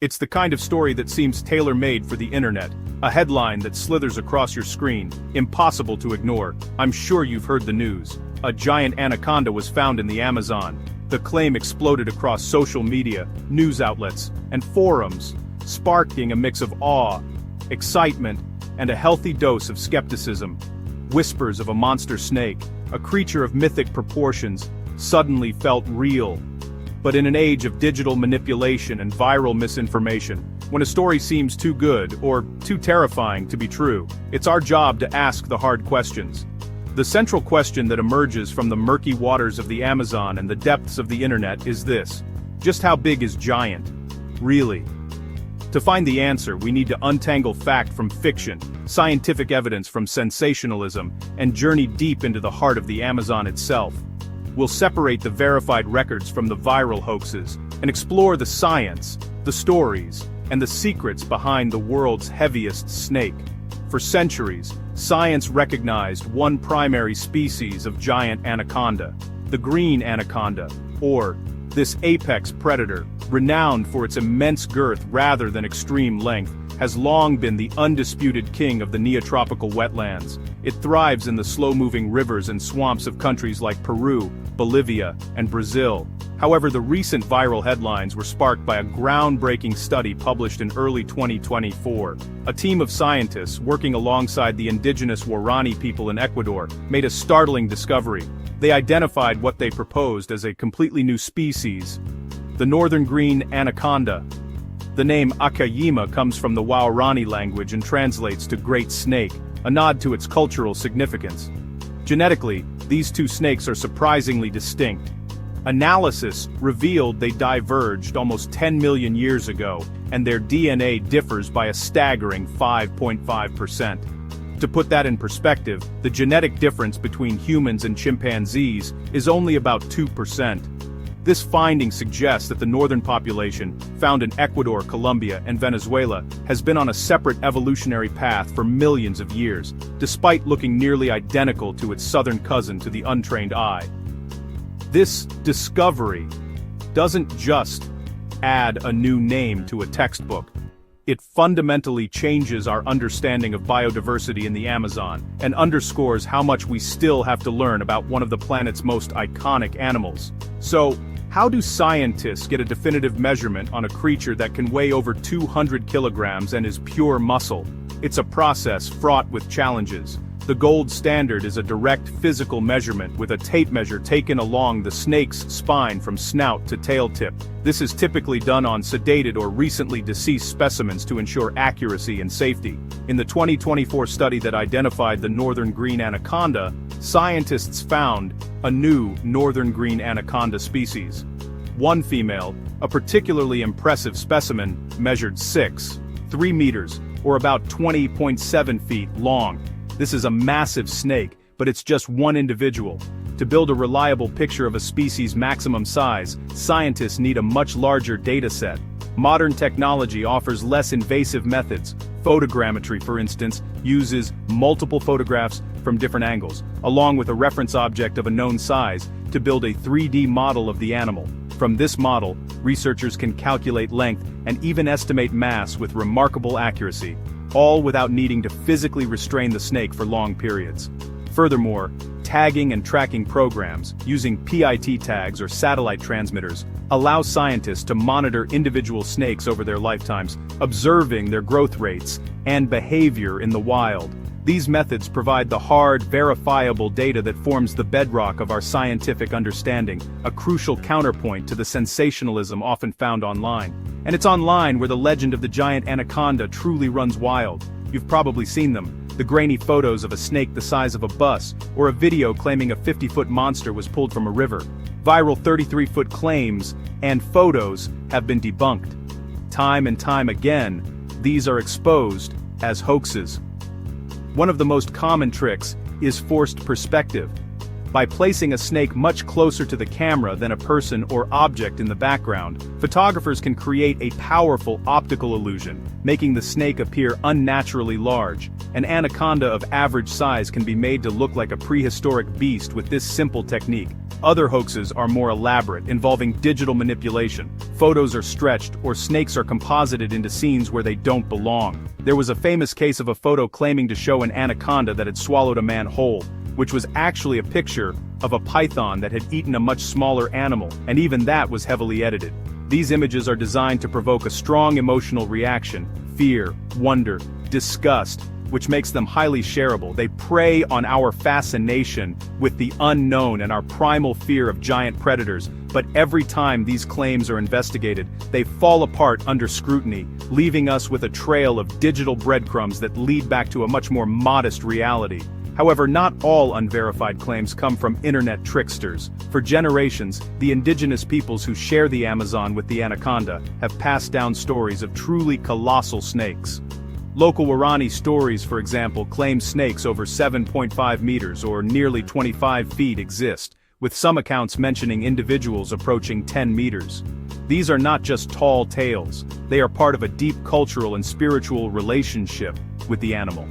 It's the kind of story that seems tailor-made for the internet, a headline that slithers across your screen, impossible to ignore. I'm sure you've heard the news. A giant anaconda was found in the Amazon. The claim exploded across social media, news outlets, and forums, sparking a mix of awe, excitement, and a healthy dose of skepticism. Whispers of a monster snake, a creature of mythic proportions, suddenly felt real. But in an age of digital manipulation and viral misinformation, when a story seems too good or too terrifying to be true, it's our job to ask the hard questions. The central question that emerges from the murky waters of the Amazon and the depths of the internet is this: just how big is giant, really? To find the answer, we need to untangle fact from fiction, scientific evidence from sensationalism, and journey deep into the heart of the Amazon itself. We'll separate the verified records from the viral hoaxes, and explore the science, the stories, and the secrets behind the world's heaviest snake. For centuries, science recognized one primary species of giant anaconda, the green anaconda, or this apex predator, renowned for its immense girth rather than extreme length, has long been the undisputed king of the neotropical wetlands. It thrives in the slow-moving rivers and swamps of countries like Peru, Bolivia, and Brazil. However, the recent viral headlines were sparked by a groundbreaking study published in early 2024. A team of scientists, working alongside the indigenous Guarani people in Ecuador, made a startling discovery. They identified what they proposed as a completely new species: the northern green anaconda. The name Akayima comes from the Guarani language and translates to Great Snake, a nod to its cultural significance. Genetically, these two snakes are surprisingly distinct. Analysis revealed they diverged almost 10 million years ago, and their DNA differs by a staggering 5.5%. To put that in perspective, the genetic difference between humans and chimpanzees is only about 2%. This finding suggests that the northern population, found in Ecuador, Colombia, and Venezuela, has been on a separate evolutionary path for millions of years, despite looking nearly identical to its southern cousin to the untrained eye. This discovery doesn't just add a new name to a textbook. It fundamentally changes our understanding of biodiversity in the Amazon, and underscores how much we still have to learn about one of the planet's most iconic animals. So, how do scientists get a definitive measurement on a creature that can weigh over 200 kilograms and is pure muscle? It's a process fraught with challenges. The gold standard is a direct physical measurement with a tape measure taken along the snake's spine from snout to tail tip. This is typically done on sedated or recently deceased specimens to ensure accuracy and safety. In the 2024 study that identified the northern green anaconda, scientists found a new northern green anaconda species. One female, a particularly impressive specimen, measured 3 meters, or about 20.7 feet long. This is a massive snake, but it's just one individual. To build a reliable picture of a species' maximum size, scientists need a much larger data set. Modern technology offers less invasive methods. Photogrammetry, for instance, uses multiple photographs from different angles, along with a reference object of a known size, to build a 3D model of the animal. From this model, researchers can calculate length and even estimate mass with remarkable accuracy, all without needing to physically restrain the snake for long periods. Furthermore, tagging and tracking programs, using PIT tags or satellite transmitters, allow scientists to monitor individual snakes over their lifetimes, observing their growth rates and behavior in the wild. These methods provide the hard, verifiable data that forms the bedrock of our scientific understanding, a crucial counterpoint to the sensationalism often found online. And it's online where the legend of the giant anaconda truly runs wild. You've probably seen them: the grainy photos of a snake the size of a bus, or a video claiming a 50-foot monster was pulled from a river. Viral 33-foot claims and photos have been debunked. Time and time again, these are exposed as hoaxes. One of the most common tricks is forced perspective. By placing a snake much closer to the camera than a person or object in the background, photographers can create a powerful optical illusion, making the snake appear unnaturally large. An anaconda of average size can be made to look like a prehistoric beast with this simple technique. Other hoaxes are more elaborate, involving digital manipulation. Photos are stretched, or snakes are composited into scenes where they don't belong. There was a famous case of a photo claiming to show an anaconda that had swallowed a man whole, which was actually a picture of a python that had eaten a much smaller animal, and even that was heavily edited. These images are designed to provoke a strong emotional reaction: fear, wonder, disgust, which makes them highly shareable. They prey on our fascination with the unknown and our primal fear of giant predators, but every time these claims are investigated, they fall apart under scrutiny, leaving us with a trail of digital breadcrumbs that lead back to a much more modest reality. However, not all unverified claims come from internet tricksters. For generations, the indigenous peoples who share the Amazon with the anaconda have passed down stories of truly colossal snakes. Local Warani stories, for example, claim snakes over 7.5 meters or nearly 25 feet exist, with some accounts mentioning individuals approaching 10 meters. These are not just tall tales, they are part of a deep cultural and spiritual relationship with the animal.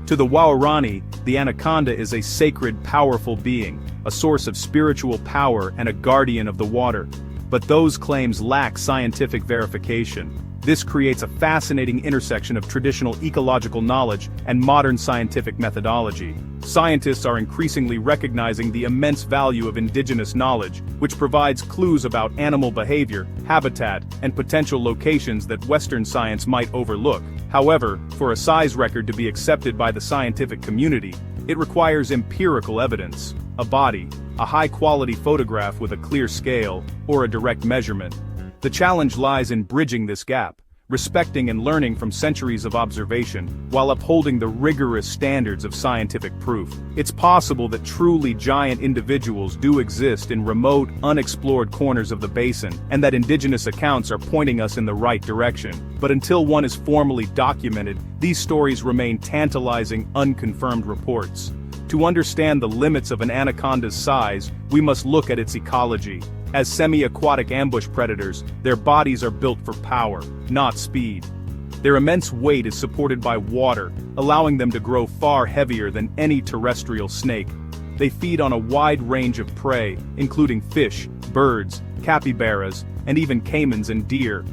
To the Waorani, the anaconda is a sacred, powerful being, a source of spiritual power and a guardian of the water. But those claims lack scientific verification. This creates a fascinating intersection of traditional ecological knowledge and modern scientific methodology. Scientists are increasingly recognizing the immense value of indigenous knowledge, which provides clues about animal behavior, habitat, and potential locations that Western science might overlook. However, for a size record to be accepted by the scientific community, it requires empirical evidence: a body, a high-quality photograph with a clear scale, or a direct measurement. The challenge lies in bridging this gap, respecting and learning from centuries of observation, while upholding the rigorous standards of scientific proof. It's possible that truly giant individuals do exist in remote, unexplored corners of the basin, and that indigenous accounts are pointing us in the right direction. But until one is formally documented, these stories remain tantalizing, unconfirmed reports. To understand the limits of an anaconda's size, we must look at its ecology. As semi-aquatic ambush predators, their bodies are built for power, not speed. Their immense weight is supported by water, allowing them to grow far heavier than any terrestrial snake. They feed on a wide range of prey, including fish, birds, capybaras, and even caimans and deer.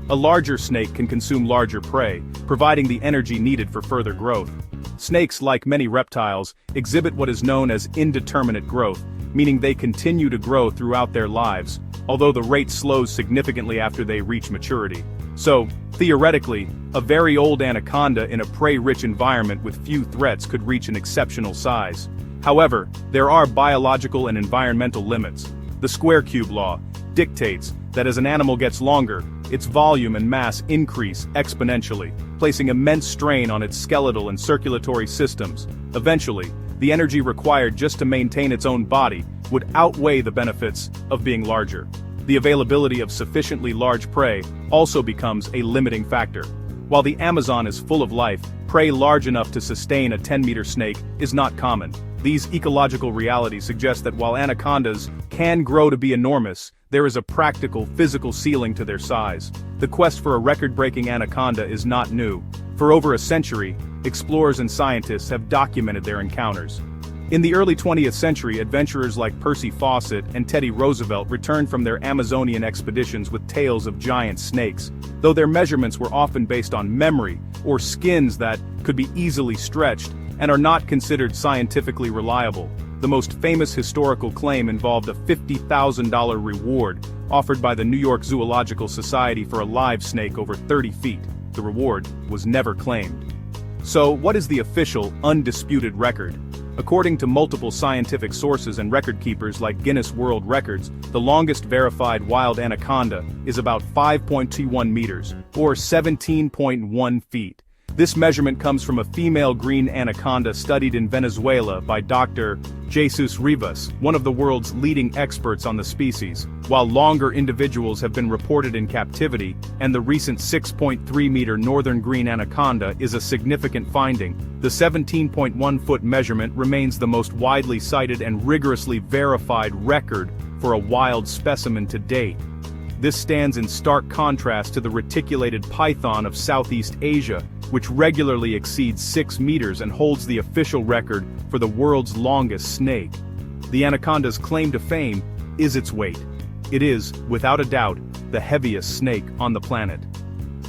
A larger snake can consume larger prey, providing the energy needed for further growth. Snakes, like many reptiles, exhibit what is known as indeterminate growth, meaning they continue to grow throughout their lives, although the rate slows significantly after they reach maturity. So, theoretically, a very old anaconda in a prey-rich environment with few threats could reach an exceptional size. However, there are biological and environmental limits. The square cube law dictates that as an animal gets longer, its volume and mass increase exponentially, placing immense strain on its skeletal and circulatory systems. Eventually, the energy required just to maintain its own body would outweigh the benefits of being larger. The availability of sufficiently large prey also becomes a limiting factor. While the Amazon is full of life, prey large enough to sustain a 10-meter snake is not common. These ecological realities suggest that while anacondas can grow to be enormous, there is a practical, physical ceiling to their size. The quest for a record-breaking anaconda is not new. For over a century, explorers and scientists have documented their encounters. In the early 20th century, adventurers like Percy Fawcett and Teddy Roosevelt returned from their Amazonian expeditions with tales of giant snakes, though their measurements were often based on memory or skins that could be easily stretched and are not considered scientifically reliable. The most famous historical claim involved a $50,000 reward offered by the New York Zoological Society for a live snake over 30 feet. The reward was never claimed. So, what is the official, undisputed record? According to multiple scientific sources and record keepers like Guinness World Records, the longest verified wild anaconda is about 5.21 meters, or 17.1 feet. This measurement comes from a female green anaconda studied in Venezuela by Dr. Jesus Rivas, one of the world's leading experts on the species, while longer individuals have been reported in captivity, and the recent 6.3-meter northern green anaconda is a significant finding. The 17.1-foot measurement remains the most widely cited and rigorously verified record for a wild specimen to date. This stands in stark contrast to the reticulated python of Southeast Asia, which regularly exceeds 6 meters and holds the official record for the world's longest snake. The anaconda's claim to fame is its weight. It is, without a doubt, the heaviest snake on the planet.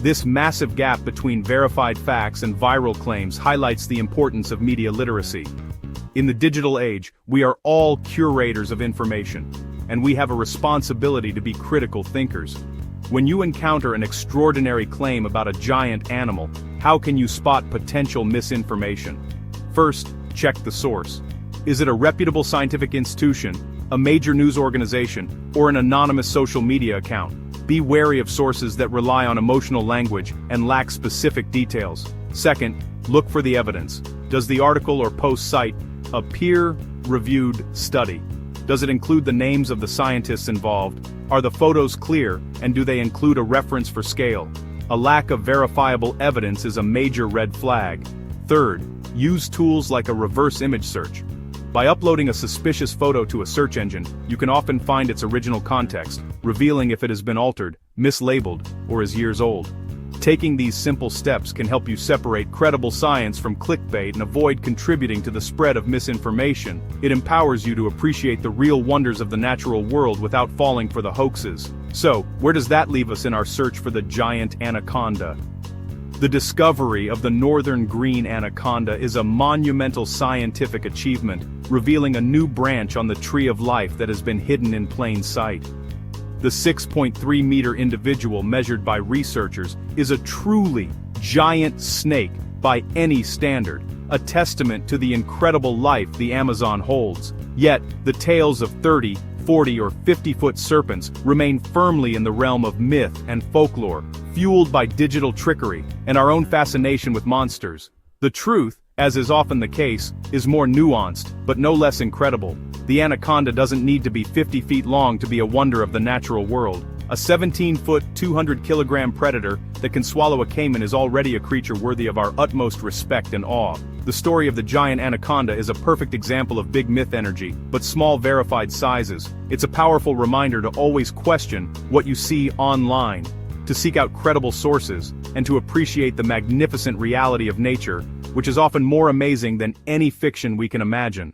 This massive gap between verified facts and viral claims highlights the importance of media literacy. In the digital age, we are all curators of information, and we have a responsibility to be critical thinkers. When you encounter an extraordinary claim about a giant animal, how can you spot potential misinformation? First, check the source. Is it a reputable scientific institution, a major news organization, or an anonymous social media account? Be wary of sources that rely on emotional language and lack specific details. Second, look for the evidence. Does the article or post cite a peer-reviewed study? Does it include the names of the scientists involved? Are the photos clear, and do they include a reference for scale? A lack of verifiable evidence is a major red flag. Third, use tools like a reverse image search. By uploading a suspicious photo to a search engine, you can often find its original context, revealing if it has been altered, mislabeled, or is years old. Taking these simple steps can help you separate credible science from clickbait and avoid contributing to the spread of misinformation. It empowers you to appreciate the real wonders of the natural world without falling for the hoaxes. So, where does that leave us in our search for the giant anaconda? The discovery of the northern green anaconda is a monumental scientific achievement, revealing a new branch on the tree of life that has been hidden in plain sight. The 6.3-meter individual measured by researchers is a truly giant snake by any standard, a testament to the incredible life the Amazon holds. Yet, the tales of 30, 40 or 50-foot serpents remain firmly in the realm of myth and folklore, fueled by digital trickery and our own fascination with monsters. The truth, as is often the case, is more nuanced, but no less incredible. The anaconda doesn't need to be 50 feet long to be a wonder of the natural world. A 17-foot, 200-kilogram predator that can swallow a caiman is already a creature worthy of our utmost respect and awe. The story of the giant anaconda is a perfect example of big myth energy, but small verified sizes. It's a powerful reminder to always question what you see online, to seek out credible sources, and to appreciate the magnificent reality of nature, which is often more amazing than any fiction we can imagine.